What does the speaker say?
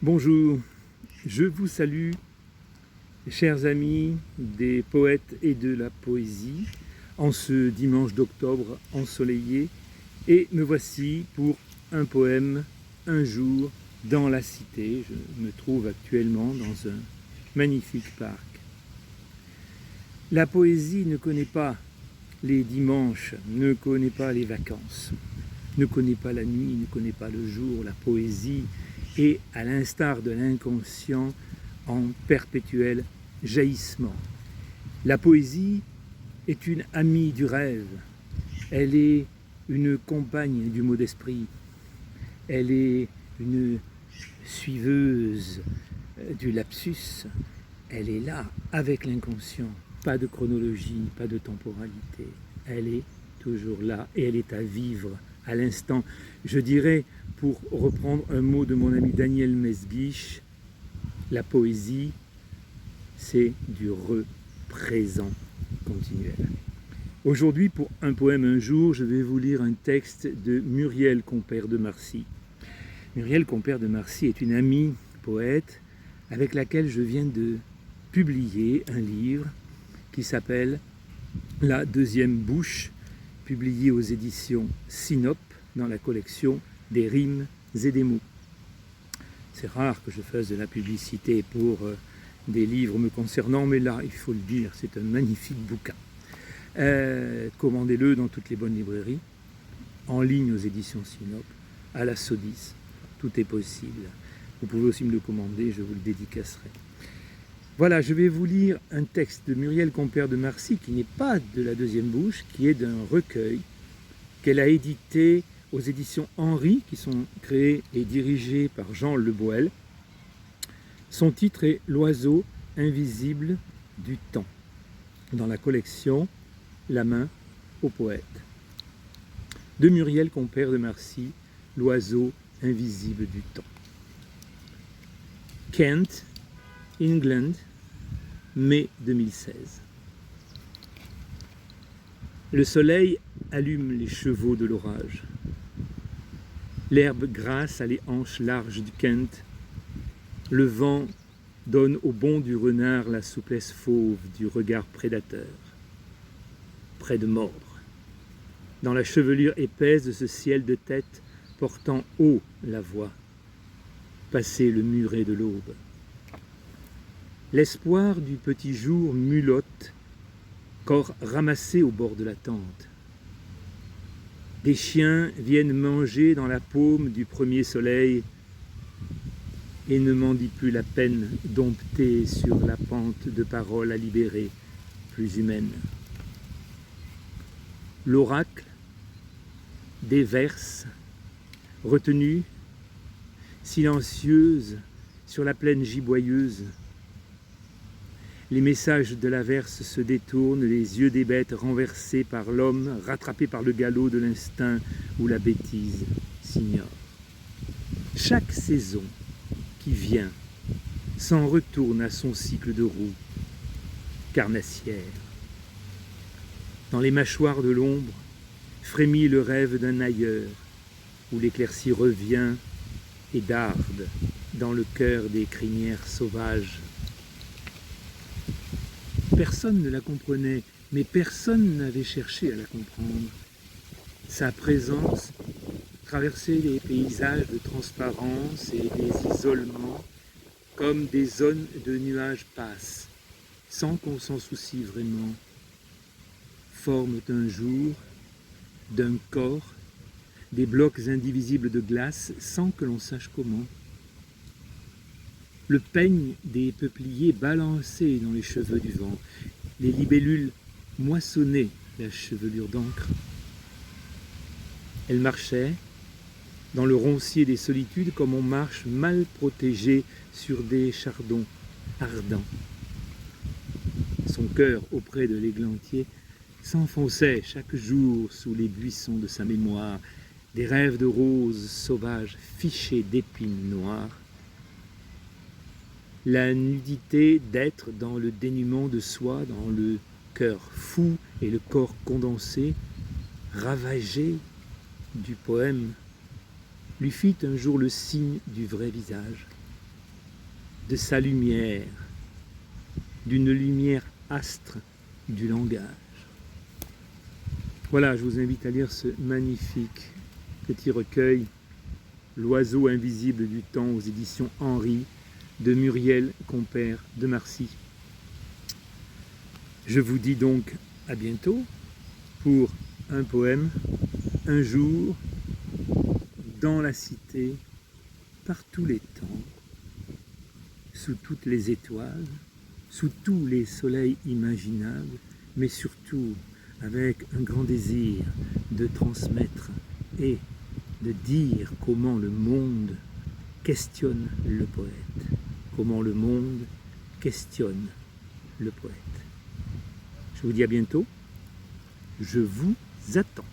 Bonjour, je vous salue, chers amis des poètes et de la poésie, en ce dimanche d'octobre ensoleillé, et me voici pour un poème, un jour, dans la cité. Je me trouve actuellement dans un magnifique parc. La poésie ne connaît pas les dimanches, ne connaît pas les vacances, ne connaît pas la nuit, ne connaît pas le jour. La poésie est, à l'instar de l'inconscient, en perpétuel jaillissement. La poésie est une amie du rêve, elle est une compagne du mot d'esprit, elle est une suiveuse du lapsus, elle est là avec l'inconscient, pas de chronologie, pas de temporalité, elle est toujours là et elle est à vivre à l'instant. Je dirais, pour reprendre un mot de mon ami Daniel Mesguich, la poésie, c'est du présent continuel. Aujourd'hui, pour un poème un jour, je vais vous lire un texte de Muriel Compère de Marcy. Muriel Compère de Marcy est une amie poète avec laquelle je viens de publier un livre qui s'appelle La deuxième bouche, publié aux éditions Sinope dans la collection des rimes et des mots. C'est rare que je fasse de la publicité pour des livres me concernant, mais là, il faut le dire, c'est un magnifique bouquin. Commandez-le dans toutes les bonnes librairies, en ligne aux éditions Sinope, à la Sodis, tout est possible. Vous pouvez aussi me le commander, je vous le dédicacerai. Voilà, je vais vous lire un texte de Muriel Compère de Marcy, qui n'est pas de la deuxième bouche, qui est d'un recueil qu'elle a édité aux éditions Henry, qui sont créées et dirigées par Jean Leboël. Son titre est « L'oiseau invisible du temps », dans la collection La main au poète. De Muriel Compère de Marcy, « L'oiseau invisible du temps ». Kent, England, mai 2016. Le soleil allume les chevaux de l'orage. L'herbe grasse à les hanches larges du Kent. Le vent donne au bond du renard la souplesse fauve du regard prédateur. Près de mordre. Dans la chevelure épaisse de ce ciel de tête portant haut la voix. Passer le muret de l'aube. L'espoir du petit jour mulotte, corps ramassé au bord de la tente. Des chiens viennent manger dans la paume du premier soleil et ne mendient plus la peine domptée sur la pente de paroles à libérer, plus humaines. L'oracle déverse, retenue, silencieuse sur la plaine giboyeuse. Les messages de l'averse se détournent, les yeux des bêtes renversés par l'homme, rattrapés par le galop de l'instinct où la bêtise s'ignore. Chaque saison qui vient s'en retourne à son cycle de roue, carnassière. Dans les mâchoires de l'ombre, frémit le rêve d'un ailleurs, où l'éclaircie revient et darde dans le cœur des crinières sauvages. Personne ne la comprenait, mais personne n'avait cherché à la comprendre. Sa présence traversait les paysages de transparence et des isolements comme des zones de nuages passent, sans qu'on s'en soucie vraiment. Forme d'un jour, d'un corps, des blocs indivisibles de glace sans que l'on sache comment. Le peigne des peupliers balançait dans les cheveux du vent. Les libellules moissonnaient la chevelure d'encre. Elle marchait dans le roncier des solitudes comme on marche mal protégé sur des chardons ardents. Son cœur auprès de l'églantier s'enfonçait chaque jour sous les buissons de sa mémoire, des rêves de roses sauvages fichés d'épines noires. La nudité d'être dans le dénuement de soi, dans le cœur fou et le corps condensé, ravagé du poème, lui fit un jour le signe du vrai visage. de sa lumière, d'une lumière astre du langage. Voilà, je vous invite à lire ce magnifique petit recueil, L'oiseau invisible du temps, aux éditions Henry, de Muriel Compère de Marcy. Je vous dis donc à bientôt pour un poème, un jour, dans la cité, par tous les temps, sous toutes les étoiles, sous tous les soleils imaginables, mais surtout avec un grand désir de transmettre et de dire comment le monde questionne le poète, comment le monde questionne le poète. Je vous dis à bientôt, je vous attends.